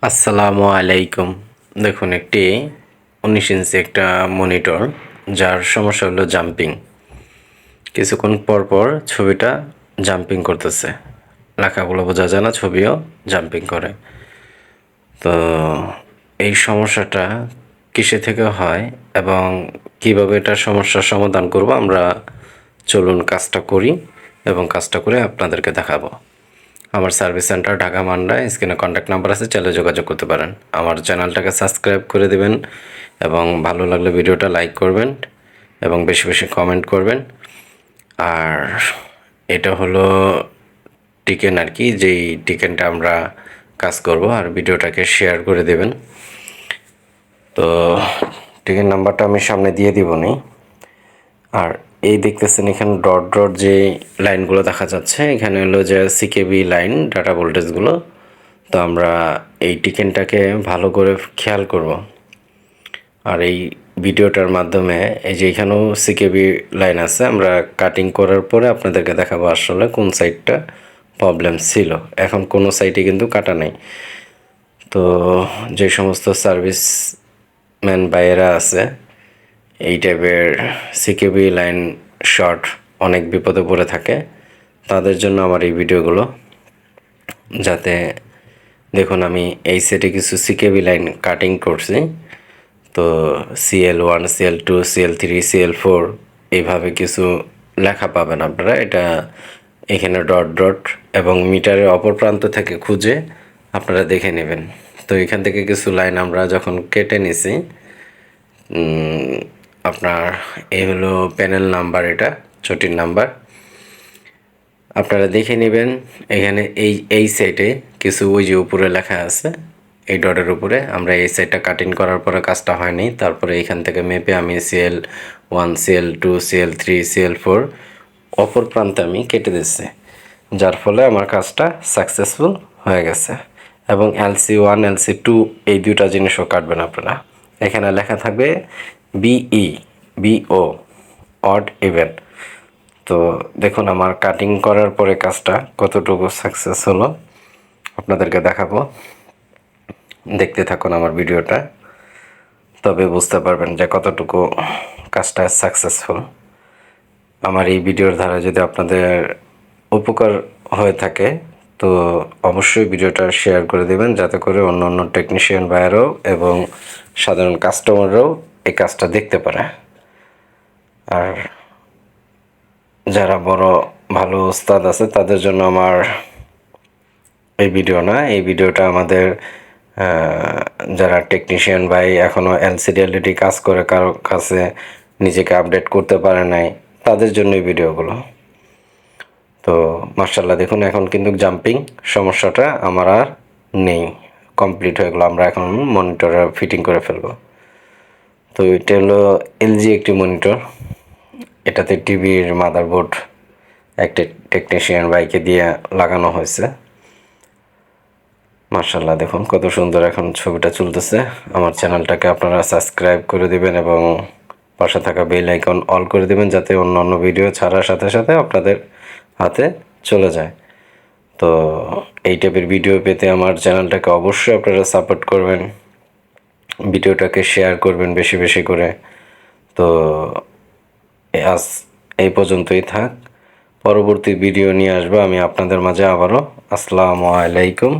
আসসালামু আলাইকুম। দেখুন, একটি 19 ইঞ্চি একটা মনিটর, যার সমস্যা হলো জাম্পিং। কিছুক্ষণ পর পর ছবিটা জাম্পিং করতেছে, লেখাগুলো বোঝা যায় না, ছবিও জাম্পিং করে। তো এই সমস্যাটা কিসে থেকে হয় এবং কিভাবে এটার সমস্যার সমাধান করব, আমরা চলুন কাজটা করি এবং কাজটা করে আপনাদেরকে দেখাবো। আমার সার্ভিস সেন্টার ঢাকা মান্ডা, স্ক্রিনে কন্ট্যাক্ট নাম্বার আছে, চাইলে যোগাযোগ করতে পারেন। আমার চ্যানেলটাকে সাবস্ক্রাইব করে দেবেন এবং ভালো লাগলে ভিডিওটা লাইক করবেন এবং বেশি বেশি কমেন্ট করবেন। আর এটা হলো টিকেন আর কি, যেই টিকেনটা আমরা কাজ করব, আর ভিডিওটাকে শেয়ার করে দেবেন। তো টিকেন নাম্বারটা আমি সামনে দিয়ে দিব নি। আর এই দেখতেছেন এখানে ডট ডট যে লাইনগুলো দেখা যাচ্ছে, এখানে হলো যে সিকেবি লাইন, ডাটা ভোল্টেজগুলো। তো আমরা এই টিকেনটাকে ভালো করে খেয়াল করব। আর এই ভিডিওটার মাধ্যমে এই যে এখানেও সিকেবি লাইন আছে, আমরা কাটিং করার পরে আপনাদেরকে দেখাবো আসলে কোন সাইডটা প্রবলেম ছিল। এখন কোনো সাইডে কিন্তু কাটা নেই। তো যে সমস্ত সার্ভিসম্যান ভাইয়েরা আছে, এই টাইপের সিকেবি লাইন শর্ট অনেক বিপদে পড়ে থাকে, তাদের জন্য আমার এই ভিডিওগুলো। যাতে দেখুন, আমি এই সেটে কিছু সিকেবি লাইন কাটিং করছি। তো CL1, CL2, CL3, CL4 এইভাবে কিছু লেখা পাবেন আপনারা। এটা এখানে ডট ডট এবং মিটারের অপর প্রান্ত থেকে খুঁজে আপনারা দেখে নেবেন। তো এখান থেকে কিছু লাইন আমরা যখন কেটে নিছি, আপনার এই হলো প্যানেল নাম্বার, এটা চটির নাম্বার, আপনারা দেখে নেবেন। এখানে এই সাইডে কিছু ওই যে উপরে লেখা আছে, এই ডটের উপরে আমরা এই সাইডটা কাটিং করার পরে কাজটা হয়নি। তারপরে এখান থেকে মেপে আমি CL1, CL2, CL3, CL4 অপর প্রান্তে আমি কেটে দিচ্ছি, যার ফলে আমার কাজটা সাকসেসফুল হয়ে গেছে। এবং LC1, LC2 এই দুটা জিনিসও কাটবেন আপনারা। এখানে লেখা থাকবে BO অড ইভেন। তো দেখুন, আমার কাটিং করার পরে কাজটা কতটুকু সাকসেস হলো আপনাদেরকে দেখাবো। দেখতে থাকুন আমার ভিডিওটা, তবে বুঝতে পারবেন যে কতটুকু কাজটা সাকসেসফুল। আমার এই ভিডিওর দ্বারা যদি আপনাদের উপকার হয়ে থাকে, তো অবশ্যই ভিডিওটা শেয়ার করে দেবেন, যাতে করে অন্য অন্য টেকনিশিয়ান ভাইয়েরাও এবং সাধারণ কাস্টমাররাও এই কাজটা দেখতে পারে। আর যারা বড় ভালো ওস্তাদ আছে, তাদের জন্য আমার এই ভিডিও না, এই ভিডিওটা আমাদের যারা টেকনিশিয়ান ভাই এখনও LCD LED কাজ করে, কারো কাছে নিজেকে আপডেট করতে পারে নাই, তাদের জন্য এই ভিডিওগুলো। তো মাশাআল্লাহ, দেখুন এখন কিন্তু জাম্পিং সমস্যাটা আমার আর নেই, কমপ্লিট হয়ে গেলো। আমরা এখন মনিটরে ফিটিং করে ফেলবো। তো এটা হলো LG একটি মনিটর, এটাতে টিভির মাদারবোর্ড একটা টেকনিশিয়ান ভাইকে দিয়ে লাগানো হয়েছে। মাশাআল্লাহ, দেখুন কত সুন্দর এখন ছবিটা চলতেছে। আমার চ্যানেলটাকে আপনারা সাবস্ক্রাইব করে দিবেন এবং পাশে থাকা বেল আইকন অল করে দিবেন, যাতে অন্য অন্য ভিডিও ছাড়ার সাথে সাথে আপনাদের হাতে চলে যায়। তো এই টাইপের ভিডিও পেতে আমার চ্যানেলটাকে অবশ্যই আপনারা সাপোর্ট করবেন, ভিডিওটাকে শেয়ার করবেন বেশি বেশি করে। তো আজ এই পর্যন্তই থাক, পরবর্তী ভিডিও নিয়ে আসবো আমি আপনাদের মাঝে আবারও। আসসালামু আলাইকুম।